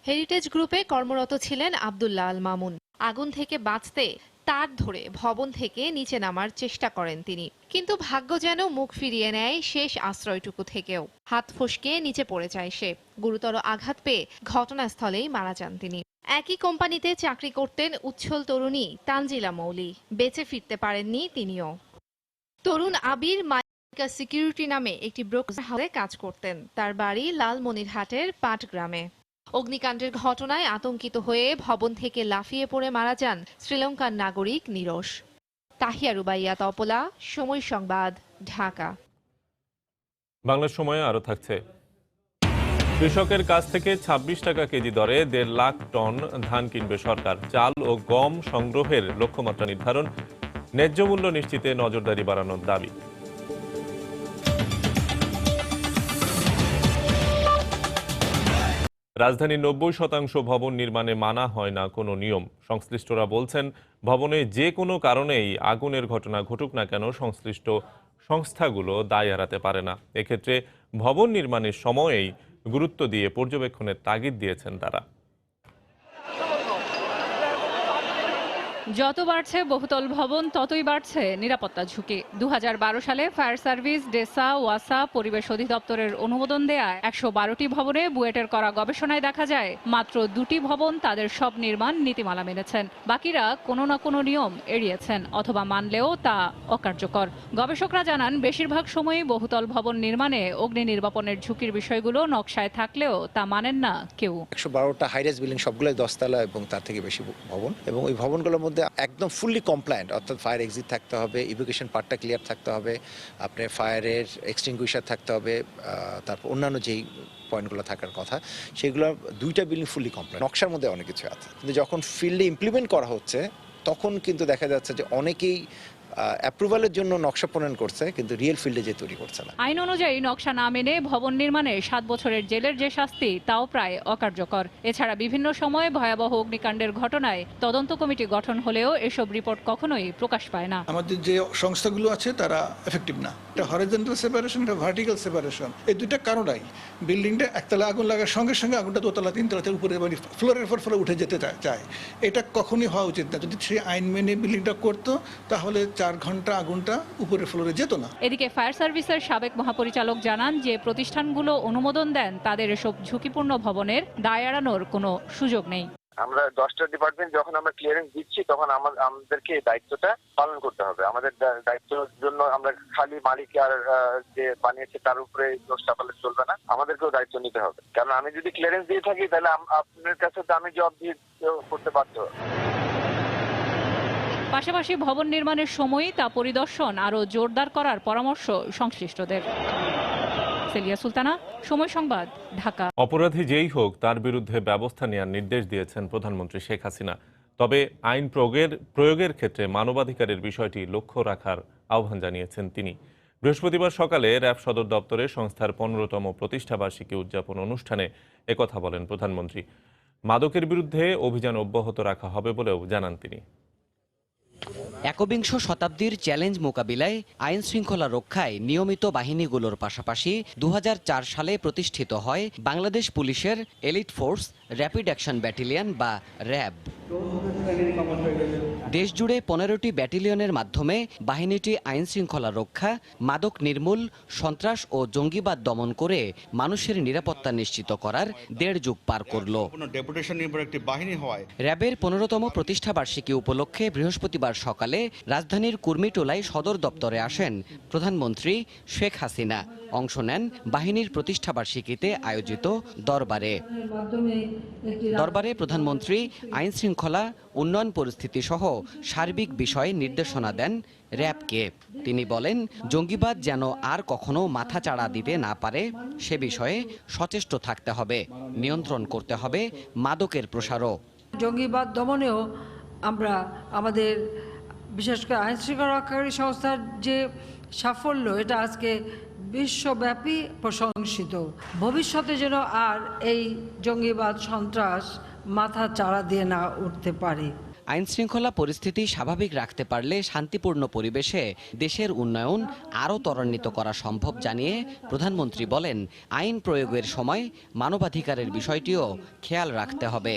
[SPEAKER 21] হেরিটেজ গ্রুপে কর্মরত ছিলেন আব্দুল্লাহ আল মামুন। আগুন থেকে বাঁচতে তার ধরে ভবন থেকে নিচে নামার চেষ্টা করেন তিনি, কিন্তু ভাগ্য যেন মুখ ফিরিয়ে নেয় শেষ আশ্রয়টুকু থেকেও। হাত ফসকে নিচে পড়ে যায় সে। গুরুতর আঘাত পেয়ে ঘটনাস্থলেই মারা যান তিনি। একই কোম্পানিতে চাকরি করতেন উচ্ছল তরুণী তানজিলা মৌলি। বেঁচে ফিরতে পারেননি তিনিও। তরুণ আবির মাইকা সিকিউরিটি নামে একটি ব্রোকার হাউসে কাজ করতেন। তার বাড়ি লালমনিরহাটের পাটগ্রামে। অগ্নিকাণ্ডের ঘটনায় আতঙ্কিত হয়ে ভবন থেকে লাফিয়ে পড়ে মারা যান শ্রীলঙ্কার নাগরিক নিরোশ। তাহিয়া রুবাইয়া তপলা, সময় সংবাদ, ঢাকা।
[SPEAKER 2] বাংলা সময়ে আরো থাকছে। কৃষকের কাছ থেকে 26 টাকা কেজি দরে 1.5 লাখ টন ধান কিনবে সরকার। চাল ও গম সংগ্রহের লক্ষ্যমাত্রা নির্ধারণ, ন্যায্য মূল্য নিশ্চিতে নজরদারি বাড়ানোর দাবি। রাজধানীর 90% ভবন নির্মাণে মানা হয় না কোনো নিয়ম। সংশ্লিষ্টরা বলছেন, ভবনে যে কোনো কারণেই আগুনের ঘটনা ঘটুক না কেন সংশ্লিষ্ট সংস্থাগুলো দায় এড়াতে পারে না। এক্ষেত্রে ভবন নির্মাণের সময়েই গুরুত্ব দিয়ে পর্যবেক্ষণের তাগিদ দিয়েছেন তারা।
[SPEAKER 5] যত বাড়ছে বহুতল ভবন ততই বাড়ছে নিরাপত্তা ঝুঁকি। 2012 সালে ফায়ার সার্ভিস, ডেসা, ওয়াসা, পরিবেশ অধিদপ্তরের অনুমোদন দেয়া 112টি ভবনে বুয়েটের করা গবেষণায় দেখা যায় মাত্র 2টি ভবন তাদের সব নির্মাণ নীতিমালা মেনেছেন। বাকিরা কোনো না কোনো নিয়ম এড়িয়েছেন অথবা মানলেও তা অকার্যকর। গবেষকরা জানান বেশিরভাগ সময়ই বহুতল ভবন নির্মাণে অগ্নি নির্বাপনের ঝুঁকির বিষয়গুলো নকশায় থাকলেও তা মানেন না কেউ।
[SPEAKER 22] 112টা হাইরাইজ বিল্ডিং সবগুলোই 10 তলা এবং তার থেকে বেশি ভবন, এবং ওই ভবনগুলোর মধ্যে একদম ফুললি কমপ্লায়েন্ট, অর্থাৎ ফায়ার এক্সিট থাকতে হবে, ইভ্যাকুয়েশন পার্টটা ক্লিয়ার থাকতে হবে, আপনার ফায়ারের এক্সটিংগুইশার থাকতে হবে, তারপর অন্যান্য যেই পয়েন্টগুলো থাকার কথা সেগুলো 2টা বিল্ডিং ফুললি কমপ্লায়েন্ট। নকশার মধ্যে অনেক কিছু আছে, কিন্তু যখন ফিল্ডে ইমপ্লিমেন্ট করা হচ্ছে তখন কিন্তু দেখা যাচ্ছে যে অনেকেই অ্যাপ্রুভালের জন্য নকশা প্রণয়ন করছে কিন্তু রিয়েল ফিল্ডে যে তৈরি করছে না।
[SPEAKER 5] আইন অনুযায়ী নকশা না মেনে ভবন নির্মাণে 7 বছরের জেলের যে শাস্তি তাও প্রায় অকার্যকর। এছাড়া বিভিন্ন সময়ে ভয়াবহ অগ্নিকাণ্ডের ঘটনায় তদন্ত কমিটি গঠন হলেও এসব রিপোর্ট কখনোই প্রকাশ পায় না।
[SPEAKER 23] আমাদের যে সংস্থাগুলো আছে তারা এফেক্টিভ না। এটা হরিজন্টাল সেপারেশন, এটা ভার্টিক্যাল সেপারেশন, এই দুইটা কারণেই বিল্ডিংটা একতলা আগুন লাগার সঙ্গে সঙ্গে আগুনটা 2 তলা 3 তলাতে উপরে মানে ফ্লোরের পর ফ্লোরে উঠে যেতে চায়। এটা কখনই হওয়া উচিত না। যদি সেই আইন মেনে বিল্ডিংটা করতো তাহলে 4 ঘন্টা আগুনটা উপরের ফ্লোরে যেত না।
[SPEAKER 5] এদিকে ফায়ার সার্ভিসের সাবেক মহাপরিচালক জানান যে প্রতিষ্ঠানগুলো অনুমোদন দেন তাদের এসব ঝুঁকিপূর্ণ ভবনের দায় এড়ানোর কোনো সুযোগ নেই।
[SPEAKER 24] আমরা 10টা ডিপার্টমেন্ট যখন আমরা ক্লিয়ারেন্স দিচ্ছি তখন আমাদেরকে এই দায়িত্বটা পালন করতে হবে। আমাদের দায়িত্বের জন্য আমরা খালি মালিক আর যে বানিয়েছে তার উপরে দোষ চাপালে চলবে না, আমাদেরকেও দায়িত্ব নিতে হবে। কারণ আমি যদি ক্লিয়ারেন্স দিয়ে থাকি তাহলে আপনার কাছে তো আমি জবাব দিয়ে করতে বাধ্য।
[SPEAKER 5] পাশাপাশি ভবন নির্মাণের সময় তা পরিদর্শন আরও জোরদার করার পরামর্শ সংশ্লিষ্টদের। সেলিয়া সুলতানা, সময় সংবাদ, ঢাকা।
[SPEAKER 2] অপরাধী যেই হোক তার বিরুদ্ধে ব্যবস্থা নেওয়ার নির্দেশ দিয়েছেন প্রধানমন্ত্রী শেখ হাসিনা। তবে আইন প্রয়োগের ক্ষেত্রে মানবাধিকারের বিষয়টি লক্ষ্য রাখার আহ্বান জানিয়েছেন তিনি। বৃহস্পতিবার সকালে র্যাব সদর দপ্তরে সংস্থার 15তম প্রতিষ্ঠাবার্ষিকী উদযাপন অনুষ্ঠানে একথা বলেন প্রধানমন্ত্রী। মাদকের বিরুদ্ধে অভিযান অব্যাহত রাখা হবে বলেও জানান তিনি।
[SPEAKER 25] একবিংশ শতাব্দীর চ্যালেঞ্জ মোকাবিলায় আইন শৃঙ্খলা রক্ষায় নিয়মিত বাহিনীগুলোর পাশাপাশি 2004 সালে প্রতিষ্ঠিত হয় বাংলাদেশ পুলিশের elite force rapid action battalion বা র্যাব। দেশজুড়ে 15টি ব্যাটালিয়নের মাধ্যমে বাহিনীটি আইন শৃঙ্খলা রক্ষা, মাদক নির্মূল, সন্ত্রাস ও জঙ্গিবাদ দমন করে মানুষের নিরাপত্তা নিশ্চিত করার 1.5 যুগ পার করল। র্যাবের 15তম প্রতিষ্ঠাবার্ষিকী উপলক্ষে বৃহস্পতিবার সকালে রাজধানীর কুর্মিটোলায় সদর দপ্তরে আসেন প্রধানমন্ত্রী শেখ হাসিনা। অংশ নেন বাহিনীর প্রতিষ্ঠাবার্ষিকীতে আয়োজিত দরবারে প্রধানমন্ত্রী আইন শৃঙ্খলা, উন্নয়ন পরিস্থিতি সহ সার্বিক বিষয়ে নির্দেশনা দেন র্যাবকে। তিনি বলেন, জঙ্গিবাদ যেন আর কখনো মাথাচাড়া দিতে না পারে সে বিষয়ে সচেষ্ট থাকতে হবে, নিয়ন্ত্রণ করতে হবে মাদকের প্রসারও।
[SPEAKER 26] জঙ্গিবাদ দমনেও আমরা আমাদের বিশেষ করে আইন শৃঙ্খলা রক্ষাকারী সংস্থার যে সাফল্য এটা আজকে বিশ্বব্যাপী প্রশংসিত। ভবিষ্যতে যেন আর এই জঙ্গিবাদ সন্ত্রাস মাথা চাড়া দিয়ে না উঠতে পারে।
[SPEAKER 25] আইন শৃঙ্খলা পরিস্থিতি স্বাভাবিক রাখতে পারলে শান্তিপূর্ণ পরিবেশে দেশের উন্নয়ন আরও ত্বরান্বিত করা সম্ভব জানিয়ে প্রধানমন্ত্রী বলেন, আইন প্রয়োগের সময় মানবাধিকারের বিষয়টিও খেয়াল রাখতে হবে।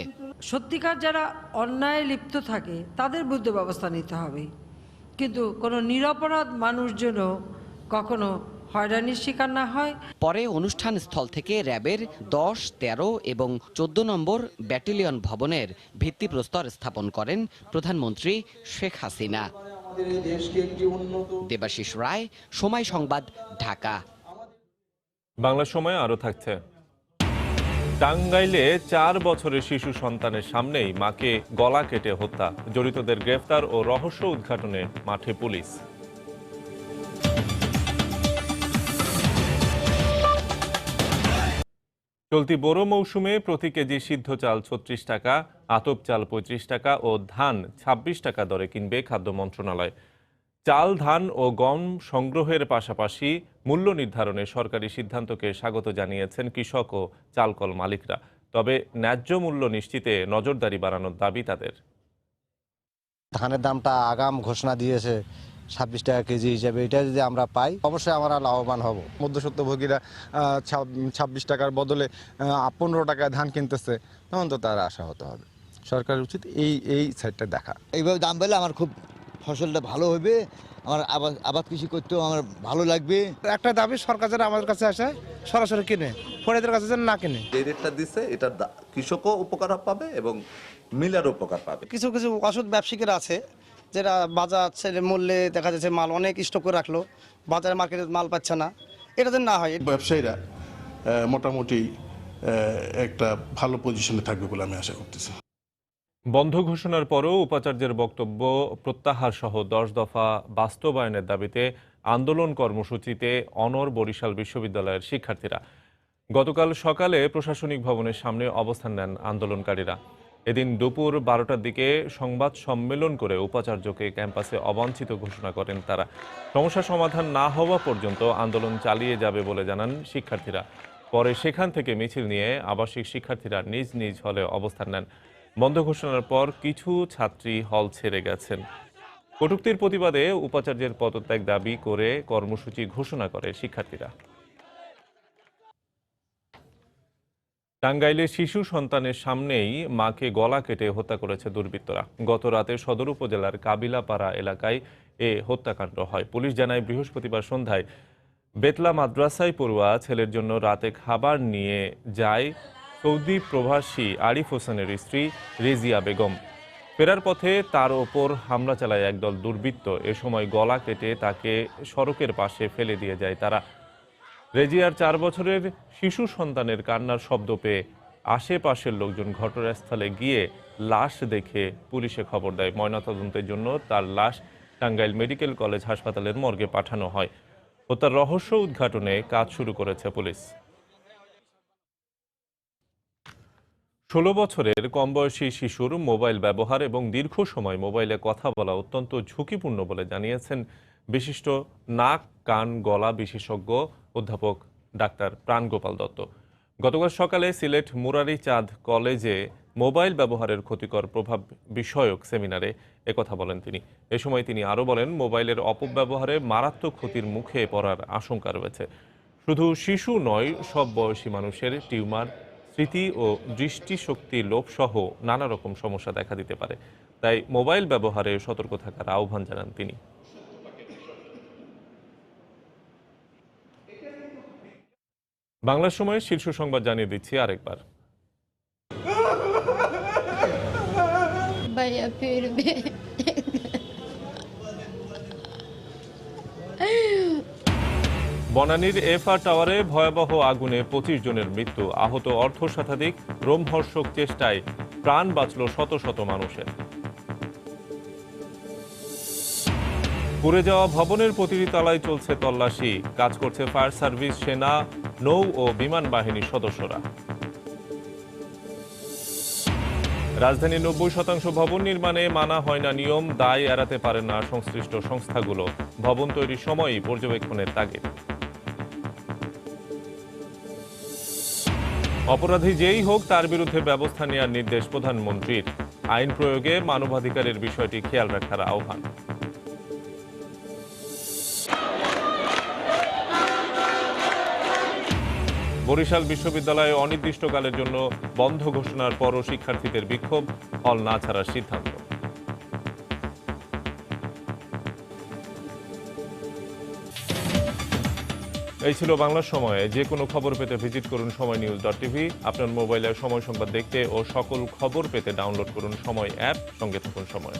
[SPEAKER 26] সত্যিকার যারা অন্যায় লিপ্ত থাকে তাদের বিরুদ্ধে ব্যবস্থা নিতে হবে, কিন্তু কোনো নিরপরাধ মানুষ যেন কখনো হয়রানির শিকার না হয়।
[SPEAKER 25] পরে অনুষ্ঠান স্থল থেকে র্যাবের 10, 13 এবং 14 নম্বর ব্যাটালিয়ন ভবনের ভিত্তিপ্রস্তর স্থাপন করেন প্রধানমন্ত্রী শেখ হাসিনা। দেবাশিস রায়, সময় সংবাদ, ঢাকা।
[SPEAKER 2] বাংলা সময় আরও থাকছে। টাঙ্গাইলে 4 বছরের শিশু সন্তানের সামনেই মাকে গলা কেটে হত্যা, জড়িতদের গ্রেফতার ও রহস্য উদ্ঘাটনে মাঠে পুলিশ। চলতি বোরো মৌসুমে প্রতি কেজি সিদ্ধ চাল 36 টাকা, আতপ চাল 35 টাকা ও ধান 26 টাকা দরে কিনবে খাদ্য মন্ত্রণালয়। চাল, ধান ও গম সংগ্রহের পাশাপাশি মূল্য নির্ধারণে সরকারি সিদ্ধান্তকে স্বাগত জানিয়েছেন কৃষক ও চালকল মালিকরা। তবে ন্যায্য মূল্য নিশ্চিতে নজরদারি বাড়ানোর দাবি তাদের।
[SPEAKER 27] ধানের দামটা আগাম ঘোষণা দিয়েছে 26 টাকা কেজি হিসেবে, এটা যদি আমরা পাই অবশ্যই আমরা লাভবান হব।
[SPEAKER 28] মধ্যস্বত্বভোগীরা 26 টাকার বদলে 15 টাকায় ধান কিনতেছে, তখন তো তারা আশাহত হবে।
[SPEAKER 1] সরকারের উচিত এই সাইডটা দেখা।
[SPEAKER 3] এইভাবে দাম পেলে আমার খুব ফসলটা ভালো হবে, আমার আবাদ কৃষি করতেও আমার ভালো লাগবে।
[SPEAKER 6] একটা দাবি সরকার যেন আমাদের কাছে আসে সরাসরি কিনে, ফরিদের কাছে যেন না কিনে।
[SPEAKER 8] যে রেটটা দিচ্ছে এটা কৃষকও উপকার পাবে এবং মিলারও উপকার পাবে।
[SPEAKER 6] কিছু কিছু ওষুধ ব্যবসায়ীরা আছে যেটা বাজার ছেড়ে মূল্যে দেখা যাচ্ছে মাল অনেক স্টক করে রাখলো, বাজারে মার্কেটে মাল পাচ্ছে না, এটা যেন না হয়।
[SPEAKER 23] ব্যবসায়ীরা মোটামুটি একটা ভালো পজিশনে থাকবে বলে আমি আশা করতেছি।
[SPEAKER 2] বন্ধ ঘোষণার পরও উপাচার্যের বক্তব্য প্রত্যাহার সহ 10 দফা বাস্তবায়নের দাবিতে আন্দোলন কর্মসূচিতে অনড় বরিশাল বিশ্ববিদ্যালয়ের শিক্ষার্থীরা। গতকাল সকালে প্রশাসনিক ভবনের সামনে অবস্থান নেন আন্দোলনকারীরা। এদিন দুপুর 12টার দিকে সংবাদ সম্মেলন করে উপাচার্যকে ক্যাম্পাসে অবাঞ্ছিত ঘোষণা করেন তারা। সমস্যা সমাধান না হওয়া পর্যন্ত আন্দোলন চালিয়ে যাবে বলে জানান শিক্ষার্থীরা। পরে সেখান থেকে মিছিল নিয়ে আবাসিক শিক্ষার্থীরা নিজ নিজ হলে অবস্থান নেন। বন্ধ ঘোষণার পর কিছু ছাত্রী হল ছেড়ে গেছেন। কটূক্তির প্রতিবাদে উপাচার্যের পদত্যাগ দাবি করে কর্মসূচি ঘোষণা করে শিক্ষার্থীরা। টাঙ্গাইলে শিশু সন্তানের সামনেই মাকে গলা কেটে হত্যা করেছে দুর্বৃত্তরা। গত রাতে সদর উপজেলার কাবিলাপাড়া এলাকায় এ হত্যাকাণ্ড হয়। পুলিশ জানায় বৃহস্পতিবার সন্ধ্যায় বেতলা মাদ্রাসায় পড়ুয়া ছেলের জন্য রাতে খাবার নিয়ে যায় সৌদি প্রবাসী আরিফ হোসেনের স্ত্রী রেজিয়া বেগম। ফেরার পথে তার ওপর হামলা চালায় একদল দুর্বৃত্ত। এ সময় গলা কেটে তাকে সড়কের পাশে ফেলে দিয়ে যায় তারা। রেজিয়ার 4 বছরের শিশু সন্তানের কান্নার শব্দ পেয়ে আশেপাশের লোকজন ঘটনাস্থলে গিয়ে লাশ দেখে পুলিশে খবর দেয়। ময়নাতদন্তের জন্য তার লাশ টাঙ্গাইল মেডিকেল কলেজ হাসপাতালের মর্গে পাঠানো হয়। হত্যার রহস্য উদ্ঘাটনে কাজ শুরু করেছে পুলিশ। 16 বছরের কম বয়সী শিশুর মোবাইল ব্যবহার এবং দীর্ঘ সময় মোবাইলে কথা বলা অত্যন্ত ঝুঁকিপূর্ণ বলে জানিয়েছেন বিশিষ্ট নাক কান গলা বিশেষজ্ঞ অধ্যাপক ডাক্তার প্রাণগোপাল দত্ত। গতকাল সকালে সিলেট মুরারি চাঁদ কলেজে মোবাইল ব্যবহারের ক্ষতিকর প্রভাব বিষয়ক সেমিনারে একথা বলেন তিনি। এ সময় তিনি আরও বলেন, মোবাইলের অপব্যবহারে মারাত্মক ক্ষতির মুখে পড়ার আশঙ্কা রয়েছে। শুধু শিশু নয়, সব বয়সী মানুষের টিউমার, স্মৃতি ও দৃষ্টিশক্তি লোপসহ নানা রকম সমস্যা দেখা দিতে পারে। তাই মোবাইল ব্যবহারে সতর্ক থাকার আহ্বান জানান তিনি। বাংলার সময় শীর্ষ সংবাদ জানিয়ে দিচ্ছি আরেকবার। বনানীর এফআর টাওয়ারে ভয়াবহ আগুনে 25 জনের মৃত্যু, আহত অর্ধশতাধিক। রোমহর্ষক চেষ্টায় প্রাণ বাঁচল শত শত মানুষের। পুড়ে যাওয়া ভবনের প্রতিটি তলায় চলছে তল্লাশি। কাজ করছে ফায়ার সার্ভিস, সেনা, নৌ ও বিমান বাহিনীর সদস্যরা। রাজধানীর 90% ভবন নির্মাণে মানা হয় না নিয়ম, দায় এড়াতে পারে না সংশ্লিষ্ট সংস্থাগুলো। ভবন তৈরির সময়ই পর্যবেক্ষণের তাগিদ। অপরাধী যেই হোক তার বিরুদ্ধে ব্যবস্থা নেওয়ার নির্দেশ প্রধানমন্ত্রীর। আইন প্রয়োগে মানবাধিকারের বিষয়টি খেয়াল রাখার আহ্বান। বরিশাল বিশ্ববিদ্যালয়ে অনির্দিষ্টকালের জন্য বন্ধ ঘোষণার পরও শিক্ষার্থীদের বিক্ষোভ, হল না ছাড়ার সিদ্ধান্ত। এই ছিল বাংলার সময়ে। যে কোনো খবর পেতে ভিজিট করুন সময়নিউজ.tv। আপনার মোবাইলে সময় সংবাদ দেখতে ও সকল খবর পেতে ডাউনলোড করুন সময় অ্যাপ। সঙ্গে থাকুন সময়।